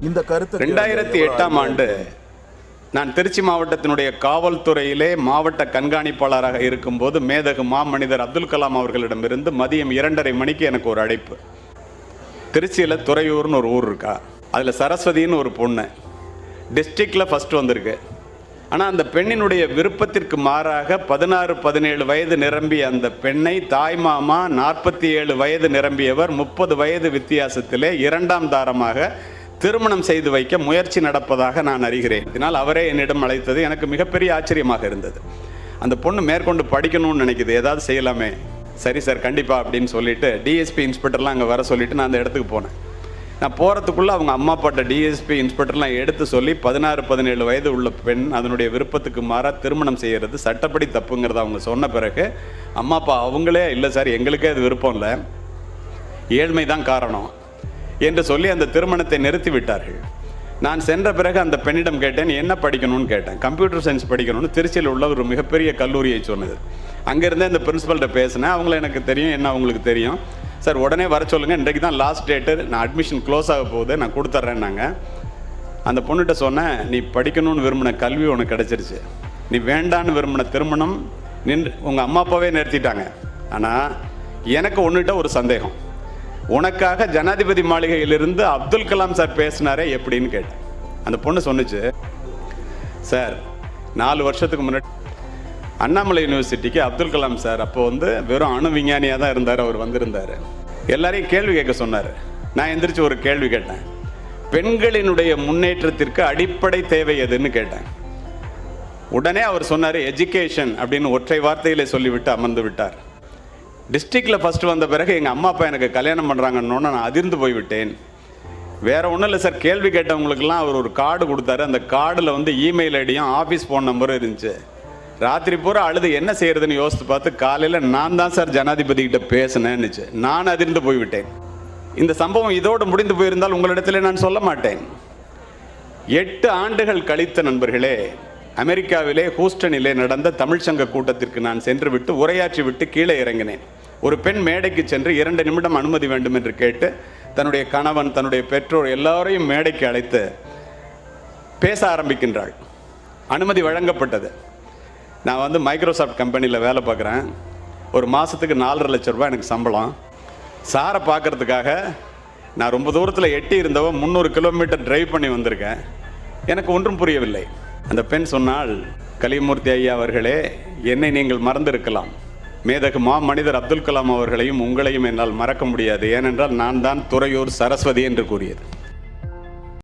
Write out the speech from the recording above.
இந்த கருத்து 2008ஆம் ஆண்டு நான் திருச்சி மாவட்டத்தினுடைய காவல்துறையிலே மாவட்ட கண்காணிப்பாளராக இருக்கும்போது மேதகு மாமனிதர் அப்துல் கலாம் அவர்களிடமிருந்து மதியம் 2:30 மணிக்கு எனக்கு ஒரு அழைப்பு. திருச்சியில் துறையூர்னு ஒரு ஊர் இருக்கா, அதில் சரஸ்வதின்னு ஒரு பொண்ணு டிஸ்ட்ரிக்டில் ஃபஸ்ட்டு வந்திருக்கு. ஆனால் அந்த பெண்ணினுடைய விருப்பத்திற்கு மாறாக 16-17 வயது நிரம்பிய அந்த பெண்ணை தாய்மாமா 47 வயது நிரம்பியவர் 30 வயது வித்தியாசத்திலே 2ஆம் தாரமாக திருமணம் செய்து வைக்க முயற்சி நடப்பதாக நான் அறிகிறேன். இதனால் அவரே என்னிடம் அழைத்தது எனக்கு மிகப்பெரிய ஆச்சரியமாக இருந்தது. அந்த பொண்ணு மேற்கொண்டு படிக்கணும்னு நினைக்குது, ஏதாவது செய்யலாமே. சரி சார் கண்டிப்பாக அப்படின்னு சொல்லிட்டு டிஎஸ்பி இன்ஸ்பெக்டர்லாம் அங்கே வர சொல்லிவிட்டு நான் அந்த இடத்துக்கு போனேன். நான் போகிறதுக்குள்ளே அவங்க அம்மா அப்பாட்ட டிஎஸ்பி இன்ஸ்பெக்டர்லாம் எடுத்து சொல்லி 16-17 வயது உள்ள பெண் அதனுடைய விருப்பத்துக்கு மாறாக திருமணம் செய்கிறது சட்டப்படி தப்புங்கிறத அவங்க சொன்ன பிறகு அம்மா அப்பா அவங்களே இல்லை சார் எங்களுக்கே அது விருப்பம் இல்லை, ஏழ்மை தான் காரணம் என்று சொல்லி அந்த திருமணத்தை நிறுத்தி விட்டார்கள். நான் சென்ற பிறகு அந்த பெண்ணிடம் கேட்டேன், என்ன படிக்கணும்னு கேட்டேன். கம்ப்யூட்டர் சயின்ஸ் படிக்கணும்னு திருச்சியில் உள்ள ஒரு மிகப்பெரிய கல்லூரியை சொன்னது. அங்கேருந்தே அந்த பிரின்ஸிபல்கிட்ட பேசினேன். அவங்கள எனக்கு தெரியும், என்ன அவங்களுக்கு தெரியும். சார் உடனே வர சொல்லுங்கள், இன்றைக்கு தான் லாஸ்ட் டேட்டு, நான் அட்மிஷன் க்ளோஸ் ஆக போகுது, நான் கொடுத்துட்றேன்னாங்க. அந்த பொண்ணுகிட்ட சொன்னேன், நீ படிக்கணும்னு விரும்பின கல்வி உனக்கு கிடச்சிருச்சு, நீ வேண்டான்னு விரும்பின திருமணம் நின்று உங்கள் அம்மா அப்பாவே நிறுத்திட்டாங்க. ஆனால் எனக்கு ஒன்றுகிட்ட ஒரு சந்தேகம், உனக்காக ஜனாதிபதி மாளிகையிலிருந்து அப்துல் கலாம் சார் பேசினாரே எப்படின்னு கேட்டேன். அந்த பொண்ணு சொன்னிச்சு, சார் 4 வருஷத்துக்கு முன்னாடி அண்ணாமலை யூனிவர்சிட்டிக்கு அப்துல் கலாம் சார் அப்போ வெறும் அணு விஞ்ஞானியாக தான் இருந்தார், அவர் வந்திருந்தார். எல்லாரையும் கேள்வி கேட்க சொன்னார். நான் எந்திரிச்சு ஒரு கேள்வி கேட்டேன், பெண்களினுடைய முன்னேற்றத்திற்கு அடிப்படை தேவை எதுன்னு கேட்டேன். உடனே அவர் சொன்னார் எஜுகேஷன் அப்படின்னு ஒற்றை வார்த்தையிலே சொல்லிவிட்டு அமர்ந்து விட்டார். டிஸ்ட்ரிக்டில் ஃபஸ்ட்டு வந்த பிறகு எங்கள் அம்மா அப்பா எனக்கு கல்யாணம் பண்ணுறாங்கன்னு நான் அதிர்ந்து போய்விட்டேன். வேறு ஒன்றும் இல்லை சார், கேள்வி கேட்டவங்களுக்கெல்லாம் அவர் ஒரு கார்டு கொடுத்தாரு. அந்த கார்டில் இமெயில் ஐடியும் ஆஃபீஸ் ஃபோன் நம்பரும் இருந்துச்சு. ராத்திரி பூரா அழுது என்ன செய்யறதுன்னு யோசித்து பார்த்து காலையில் நான் தான் சார் ஜனாதிபதி கிட்ட பேசினேன்னுச்சு. நான் அதிர்ந்து போய்விட்டேன். இந்த சம்பவம் இதோடு முடிந்து போயிருந்தால் உங்களிடத்தில் நான் சொல்ல மாட்டேன். 8 ஆண்டுகள் கழித்த நண்பர்களே, அமெரிக்காவிலே ஹூஸ்டனிலே நடந்த தமிழ்ச்சங்க கூட்டத்திற்கு நான் சென்று விட்டு உரையாற்றி விட்டு கீழே இறங்கினேன். ஒரு பெண் மேடைக்கு சென்று 2 நிமிடம் அனுமதி வேண்டும் என்று கேட்டு தன்னுடைய கணவன் தன்னுடைய பெற்றோர் எல்லாரையும் மேடைக்கு அழைத்து பேச ஆரம்பிக்கின்றாள். அனுமதி வழங்கப்பட்டது. நான் மைக்ரோசாஃப்ட் கம்பெனியில் வேலை பார்க்குறேன். ஒரு மாதத்துக்கு 4.5 லட்சம் ரூபாய் எனக்கு சம்பளம். சாரை பார்க்குறதுக்காக நான் ரொம்ப தூரத்தில் எட்டி இருந்தவோ 300 கிலோமீட்டர் டிரைவ் பண்ணி வந்திருக்கேன். எனக்கு ஒன்றும் புரியவில்லை. அந்த பெண் சொன்னால், கலிமூர்த்தி ஐயா அவர்களே, என்னை நீங்கள் மறந்திருக்கலாம், மேதகு மாமனிதர் அப்துல் கலாம் அவர்களையும் உங்களையும் என்னால் மறக்க முடியாது, ஏனென்றால் நான் தான் துறையூர் சரஸ்வதி என்று கூறியது.